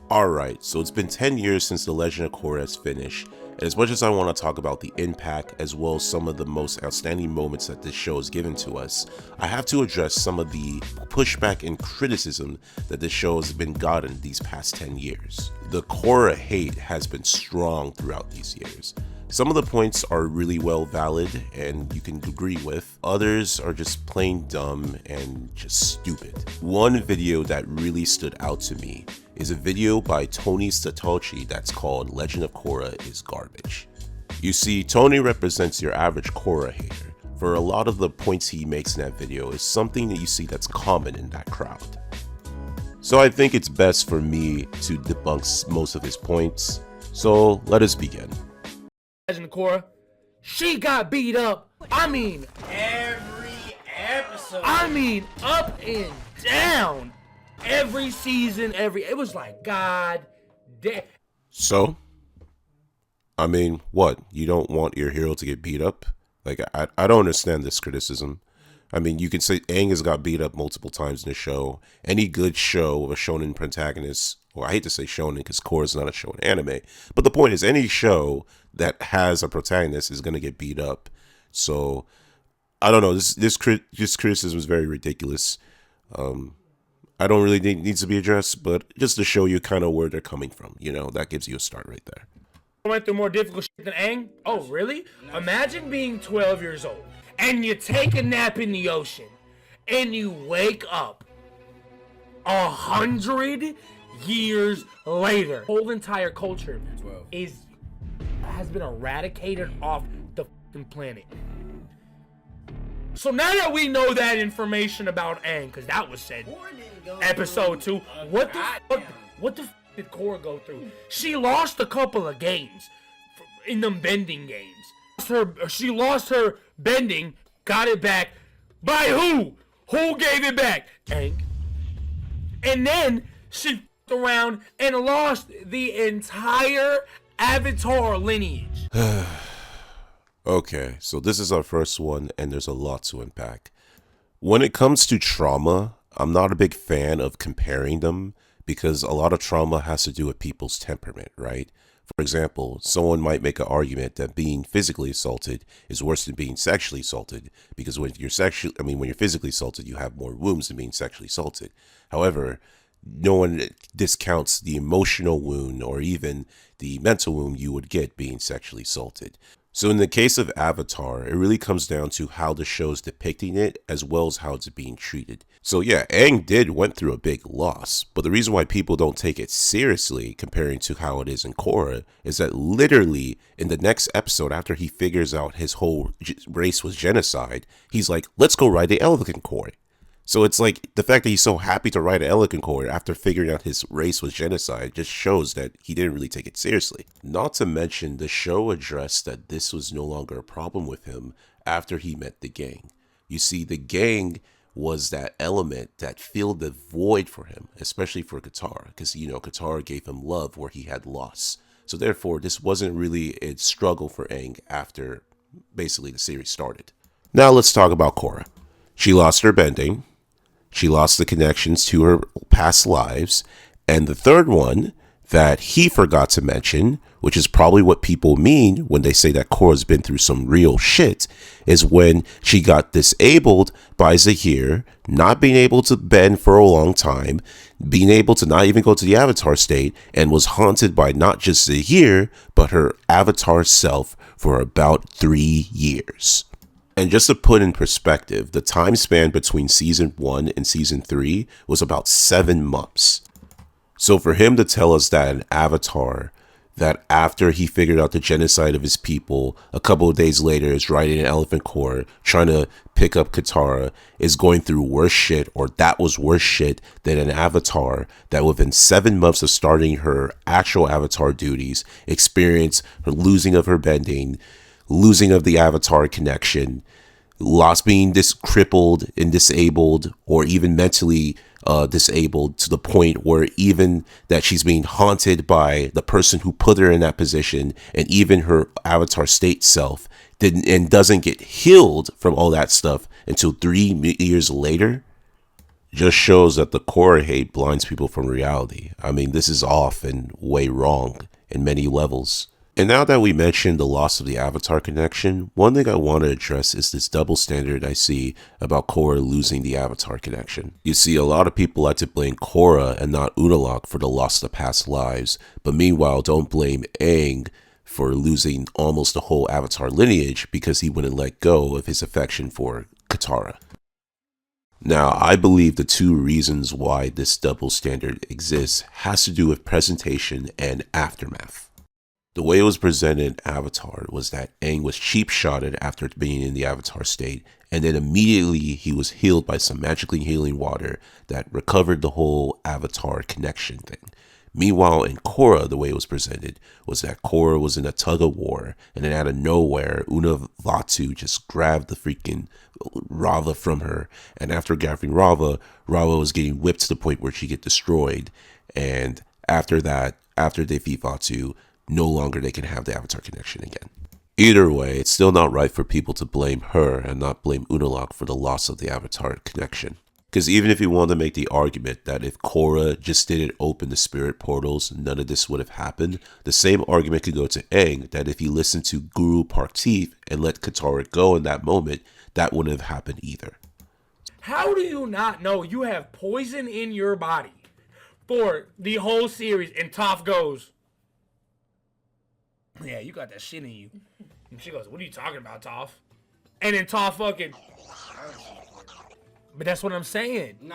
Alright, so it's been 10 years since The Legend of Korra has finished, and as much as I want to talk about the impact as well as some of the most outstanding moments that this show has given to us, I have to address some of the pushback and criticism that this show has been gotten these past 10 years. The Korra hate has been strong throughout these years. Some of the points are really well valid and you can agree with. Others are just plain dumb and just stupid. One video that really stood out to me is a video by Tony Satoshi that's called Legend of Korra is Garbage. You see, Tony represents your average Korra hater. For a lot of the points he makes in that video is something that you see that's common in that crowd. So I think it's best for me to debunk most of his points. So let us begin. Legend of Korra, she got beat up. I mean, Every episode. I mean, up and down. Every season, it was like, God damn. So, I mean, what? You don't want your hero to get beat up? Like, I don't understand this criticism. I mean, you can say Aang has got beat up multiple times in the show. Any good show of a shonen protagonist, well, I hate to say shonen because Korra is not a shonen anime, but the point is any show that has a protagonist is going to get beat up. So, I don't know. This criticism is very ridiculous. I don't really think it needs to be addressed, but just to show you kind of where they're coming from, you know, that gives you a start right there. I went through more difficult shit than Aang. Oh, really? Imagine being 12 years old and you take a nap in the ocean and you wake up 100 years later. The whole entire culture has been eradicated off the fucking planet. So now that we know that information about Aang, because that was said episode 2, what the f did Korra go through? She lost a couple of games in them bending games. She lost her bending, got it back. By who? Who gave it back? Aang. And then she f***ed around and lost the entire Avatar lineage. Okay, so this is our first one, and there's a lot to unpack. When it comes to trauma, I'm not a big fan of comparing them because a lot of trauma has to do with people's temperament, right? For example, someone might make an argument that being physically assaulted is worse than being sexually assaulted because when you're physically assaulted, you have more wounds than being sexually assaulted. However, no one discounts the emotional wound or even the mental wound you would get being sexually assaulted. So in the case of Avatar, it really comes down to how the show's depicting it as well as how it's being treated. So yeah, Aang went through a big loss, but the reason why people don't take it seriously comparing to how it is in Korra is that literally in the next episode after he figures out his whole race was genocide, he's like, let's go ride the elephant Korra. So it's like the fact that he's so happy to ride an elephant Korra after figuring out his race was genocide just shows that he didn't really take it seriously. Not to mention the show addressed that this was no longer a problem with him after he met the gang. You see, the gang was that element that filled the void for him, especially for Katara, because, you know, Katara gave him love where he had loss. So therefore, this wasn't really a struggle for Aang after basically the series started. Now let's talk about Korra. She lost her bending. She lost the connections to her past lives. And the third one that he forgot to mention, which is probably what people mean when they say that Korra's been through some real shit, is when she got disabled by Zahir, not being able to bend for a long time, being able to not even go to the Avatar state, and was haunted by not just Zahir, but her Avatar self for about 3 years. And just to put in perspective, the time span between season 1 and season 3 was about 7 months. So for him to tell us that an Avatar, that after he figured out the genocide of his people, a couple of days later is riding an elephant Korra, trying to pick up Katara, is going through worse shit, or that was worse shit than an Avatar that within 7 months of starting her actual Avatar duties, experienced her losing of her bending, losing of the Avatar connection, lost being crippled and disabled, or even mentally disabled to the point where even that she's being haunted by the person who put her in that position, and even her Avatar state self doesn't get healed from all that stuff until 3 years later. just shows that the Korra hate blinds people from reality. I mean, this is off and way wrong in many levels. And now that we mentioned the loss of the Avatar connection, one thing I want to address is this double standard I see about Korra losing the Avatar connection. You see, a lot of people like to blame Korra and not Unalaq for the loss of past lives, but meanwhile don't blame Aang for losing almost the whole Avatar lineage because he wouldn't let go of his affection for Katara. Now, I believe the two reasons why this double standard exists has to do with presentation and aftermath. The way it was presented in Avatar was that Aang was cheap-shotted after being in the Avatar state, and then immediately he was healed by some magically healing water that recovered the whole Avatar connection thing. Meanwhile, in Korra, the way it was presented was that Korra was in a tug-of-war, and then out of nowhere, Vaatu just grabbed the freaking Rava from her, and after grabbing Rava was getting whipped to the point where she get destroyed, and after that, after they defeat Vaatu, no longer they can have the Avatar connection again. Either way, it's still not right for people to blame her and not blame Unalaq for the loss of the Avatar connection. Because even if you want to make the argument that if Korra just didn't open the spirit portals, none of this would have happened, the same argument could go to Aang that if he listened to Guru Parteep and let Katara go in that moment, that wouldn't have happened either. How do you not know you have poison in your body for the whole series? And Toph goes, yeah, you got that shit in you. And she goes, what are you talking about, Toph? And then Toph fucking... But that's what I'm saying.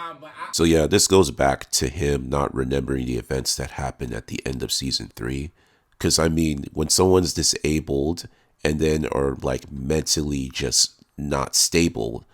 So yeah, this goes back to him not remembering the events that happened at the end of season 3. Because I mean, when someone's disabled and then are like mentally just not stable,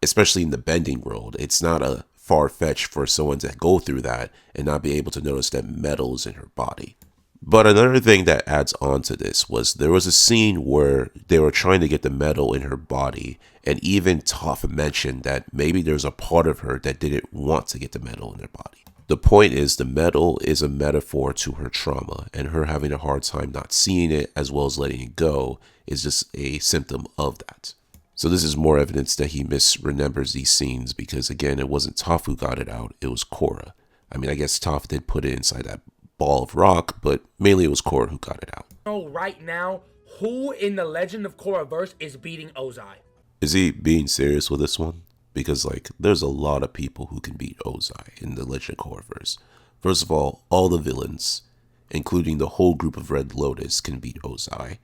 especially in the bending world, it's not a far-fetched for someone to go through that and not be able to notice that metal's in her body. But another thing that adds on to this was there was a scene where they were trying to get the metal in her body, and even Toph mentioned that maybe there's a part of her that didn't want to get the metal in her body. The point is the metal is a metaphor to her trauma, and her having a hard time not seeing it as well as letting it go is just a symptom of that. So this is more evidence that he misremembers these scenes because, again, it wasn't Toph who got it out, it was Korra. I mean, I guess Toph did put it inside that ball of rock, but mainly it was Korra who got it out. Know right now who in the Legend of Korra verse is beating Ozai? Is he being serious with this one? Because like there's a lot of people who can beat Ozai in the Legend of Korra verse. First of all the villains, including the whole group of Red Lotus, can beat Ozai.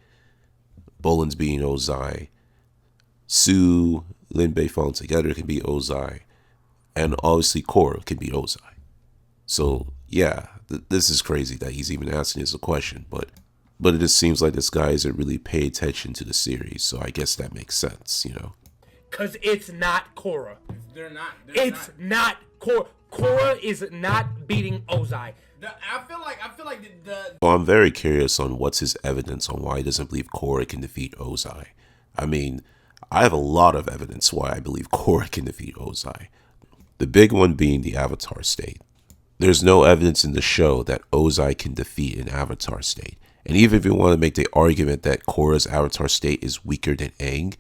Bolin's beating Ozai. Sue, Lin Beifong together can beat Ozai. And obviously Korra can beat Ozai. So yeah, this is crazy that he's even asking us a question, but it just seems like this guy isn't really paying attention to the series, so I guess that makes sense, you know? Cause it's not Korra. They're not. It's not Korra. Korra is not beating Ozai. I feel like the Well, I'm very curious on what's his evidence on why he doesn't believe Korra can defeat Ozai. I mean, I have a lot of evidence why I believe Korra can defeat Ozai. The big one being the Avatar state. There's no evidence in the show that Ozai can defeat an Avatar state. And even if you want to make the argument that Korra's Avatar state is weaker than Aang,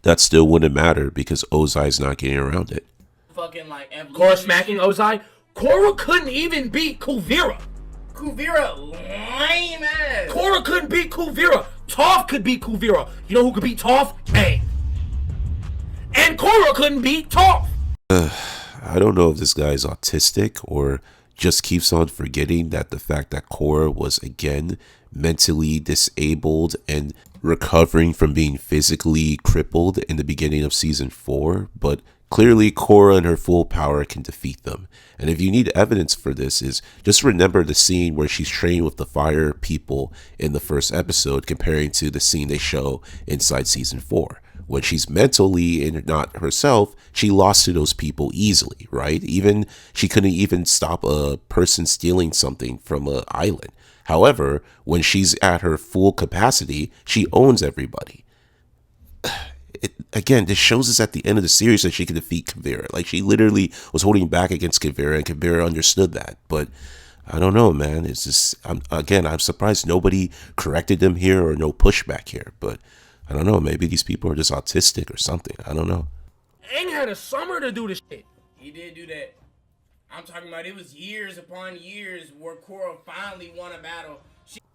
that still wouldn't matter because Ozai's not getting around it. fucking like Korra smacking Ozai. Korra couldn't even beat Kuvira. Kuvira lame ass. Korra couldn't beat Kuvira. Toph could beat Kuvira. You know who could beat Toph? Aang. And Korra couldn't beat Toph. I don't know if this guy's autistic or just keeps on forgetting that the fact that Korra was again mentally disabled and recovering from being physically crippled in the beginning of season 4, but clearly Korra in her full power can defeat them. And if you need evidence for this, is just remember the scene where she's training with the fire people in the first episode comparing to the scene they show inside season 4. When she's mentally and not herself, she lost to those people easily, right? Even she couldn't even stop a person stealing something from an island. However, when she's at her full capacity, she owns everybody. Again, this shows us at the end of the series that she can defeat Kuvira. Like, she literally was holding back against Kuvira, and Kuvira understood that. But I don't know, man. It's just, I'm surprised nobody corrected them here or no pushback here. But I don't know. Maybe these people are just autistic or something. I don't know. Aang had a summer to do this shit. He did do that. I'm talking about it was years upon years where Korra finally won a battle.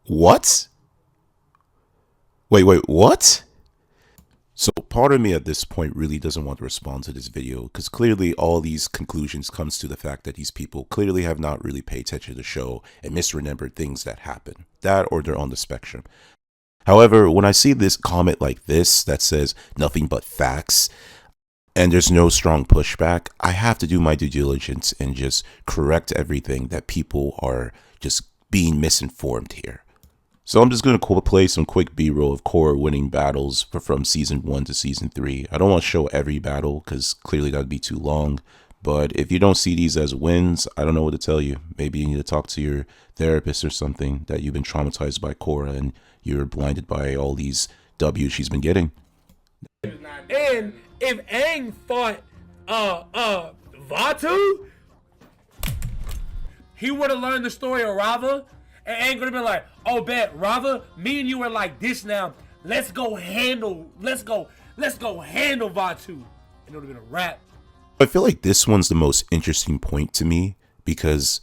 What? Wait, what? So part of me at this point really doesn't want to respond to this video because clearly all these conclusions comes to the fact that these people clearly have not really paid attention to the show and misremembered things that happen. That or they're on the spectrum. However, when I see this comment like this that says nothing but facts and there's no strong pushback, I have to do my due diligence and just correct everything that people are just being misinformed here. So I'm just going to play some quick B-roll of Korra winning battles from season 1 to season 3. I don't want to show every battle because clearly that would be too long. But if you don't see these as wins, I don't know what to tell you. Maybe you need to talk to your therapist or something, that you've been traumatized by Korra and you're blinded by all these W's she's been getting. And if Aang fought Vaatu, he would have learned the story of Rava, and Aang would have been like, oh bet, Rava, me and you are like this now. Let's go handle Vaatu. And it would have been a wrap. I feel like this one's the most interesting point to me because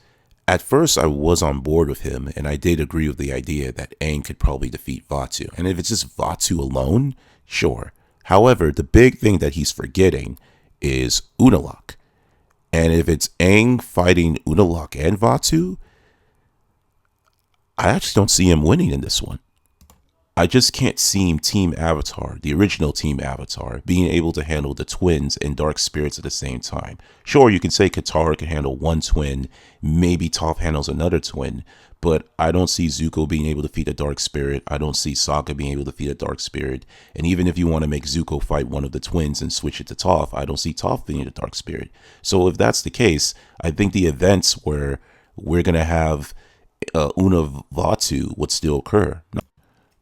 at first I was on board with him and I did agree with the idea that Aang could probably defeat Vaatu. And if it's just Vaatu alone, sure. However, the big thing that he's forgetting is Unalaq. And if it's Aang fighting Unalaq and Vaatu, I actually don't see him winning in this one. I just can't see Team Avatar, the original Team Avatar, being able to handle the twins and dark spirits at the same time. Sure, you can say Katara can handle one twin, maybe Toph handles another twin, but I don't see Zuko being able to defeat a dark spirit. I don't see Sokka being able to defeat a dark spirit. And even if you want to make Zuko fight one of the twins and switch it to Toph, I don't see Toph being a dark spirit. So if that's the case, I think the events where we're going to have Una Vaatu would still occur.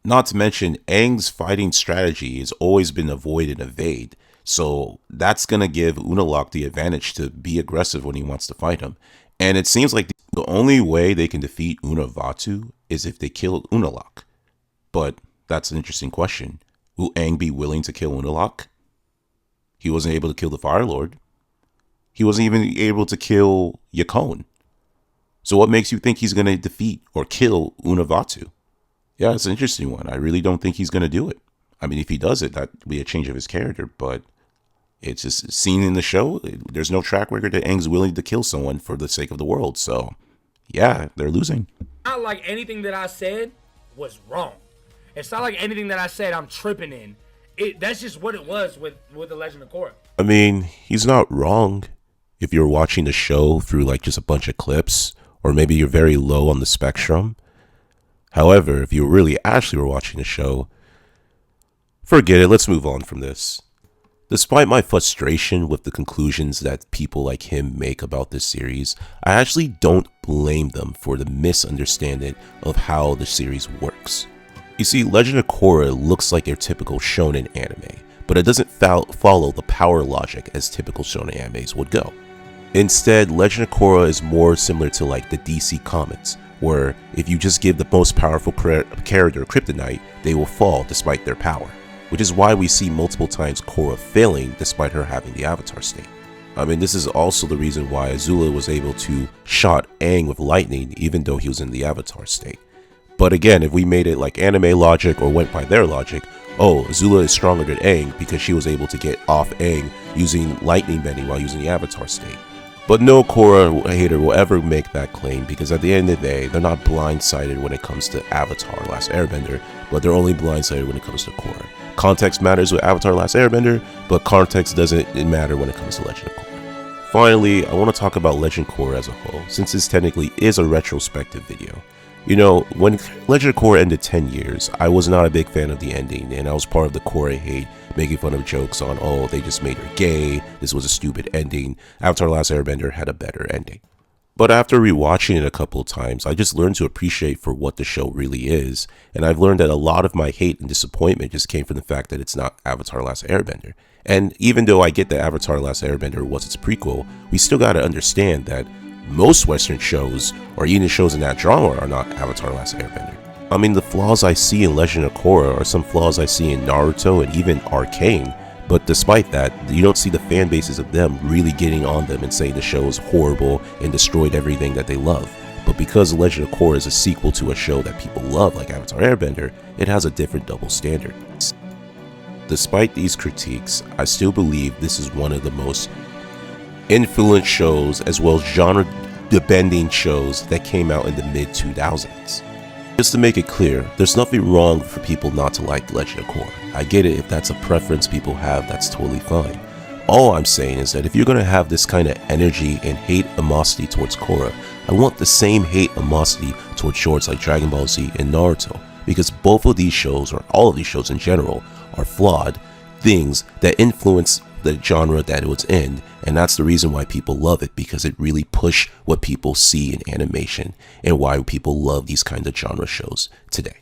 Not to mention, Aang's fighting strategy has always been avoid and evade. So that's going to give Unalaq the advantage to be aggressive when he wants to fight him. And it seems like the only way they can defeat Una Vaatu is if they kill Unalaq. But that's an interesting question. Will Aang be willing to kill Unalaq? He wasn't able to kill the Fire Lord. He wasn't even able to kill Yakone. So what makes you think he's going to defeat or kill Una Vaatu? Yeah, it's an interesting one. I really don't think he's going to do it. I mean, if he does it, that would be a change of his character. But it's just seen in the show. There's no track record that Aang's willing to kill someone for the sake of the world. So, yeah, they're losing. Not like anything that I said was wrong. It's not like anything that I said I'm tripping in. That's just what it was with The Legend of Korra. I mean, he's not wrong if you're watching the show through like just a bunch of clips, or maybe you're very low on the spectrum. However, if you really actually were watching the show, forget it, let's move on from this. Despite my frustration with the conclusions that people like him make about this series, I actually don't blame them for the misunderstanding of how the series works. You see, Legend of Korra looks like your typical shonen anime, but it doesn't follow the power logic as typical shonen animes would go. Instead, Legend of Korra is more similar to like the DC comics, where if you just give the most powerful character kryptonite, they will fall despite their power. Which is why we see multiple times Korra failing despite her having the Avatar state. I mean, this is also the reason why Azula was able to shot Aang with lightning even though he was in the Avatar state. But again, if we made it like anime logic or went by their logic, oh, Azula is stronger than Aang because she was able to get off Aang using lightning bending while using the Avatar state. But no Korra hater will ever make that claim because at the end of the day, they're not blindsided when it comes to Avatar Last Airbender, but they're only blindsided when it comes to Korra. Context matters with Avatar Last Airbender, but context doesn't matter when it comes to Legend of Korra. Finally, I want to talk about Legend of Korra as a whole, since this technically is a retrospective video. You know, when Legend of Korra ended 10 years, I was not a big fan of the ending, and I was part of the Korra hate, making fun of jokes on, oh, they just made her gay, this was a stupid ending, Avatar Last Airbender had a better ending. But after rewatching it a couple of times, I just learned to appreciate for what the show really is, and I've learned that a lot of my hate and disappointment just came from the fact that it's not Avatar Last Airbender. And even though I get that Avatar Last Airbender was its prequel, we still gotta understand that most Western shows, or even shows in that genre, are not Avatar Last Airbender. I mean, the flaws I see in Legend of Korra are some flaws I see in Naruto and even Arcane, But despite that, you don't see the fan bases of them really getting on them and saying the show is horrible and destroyed everything that they love. But because Legend of Korra is a sequel to a show that people love like Avatar Airbender, it has a different double standard. Despite these critiques, I still believe this is one of the most influential shows as well as genre-bending shows that came out in the mid-2000s. Just to make it clear, there's nothing wrong for people not to like Legend of Korra. I get it, if that's a preference people have, that's totally fine. All I'm saying is that if you're going to have this kind of energy and hate animosity towards Korra, I want the same hate animosity towards shows like Dragon Ball Z and Naruto, because both of these shows, or all of these shows in general, are flawed things that influence the genre that it was in, and that's the reason why people love it, because it really pushed what people see in animation and why people love these kind of genre shows today.